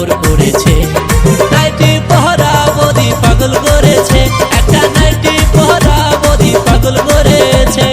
খবর করেছে। নাইটি পহরা বদি পাগল করেছে, একটা নাইটি পহরা বদি পাগল করেছে।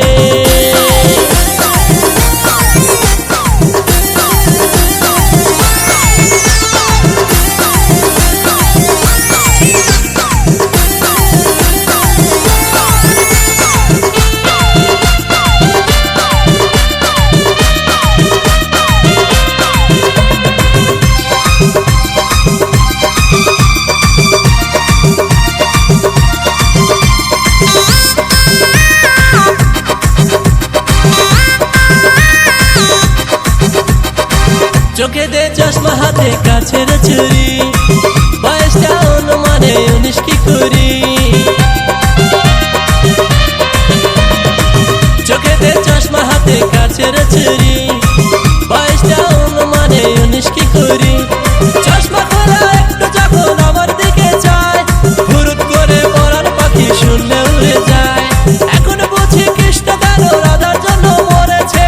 চোখে দে চশমা হাতে কাছের চুরি, বয়সটা অনুমানে 19 কি কুড়ি। চোখে দে চশমা হাতে কাছের চুরি, বয়সটা অনুমানে 19 কি কুড়ি। চশমা খোলা একটু যখন আমার দিকে চায়, ফুরুত করে পরার পাখি শূন্য উড়ে যায়। এখন বুঝি কৃষ্ণ কেন রাধার জন্য মরেছে।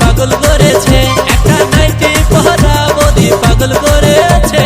পাগল করেছে, একটা নাইটি পহরা বদি পাগল করেছে।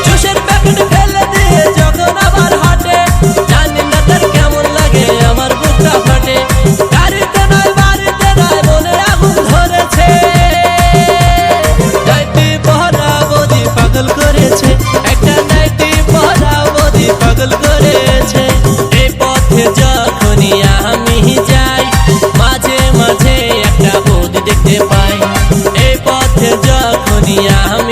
জুসের প্যাকেট ফেলে দিয়ে যখন আবার হাঁটে, জানি না তার কেমন লাগে, আমার বুকটা ফাটে। গাড়িতে নয় বাড়িতে নয় মনে আগুন ধরেছে। নাইটি পহরা বদি পাগল করেছে, একটা নাইটি পহরা বদি পাগল করেছে। এই পথে যখনই আমি যাই, মাঝে মাঝে একটা বদি দেখতে পাই। এই পথে যখনই আমি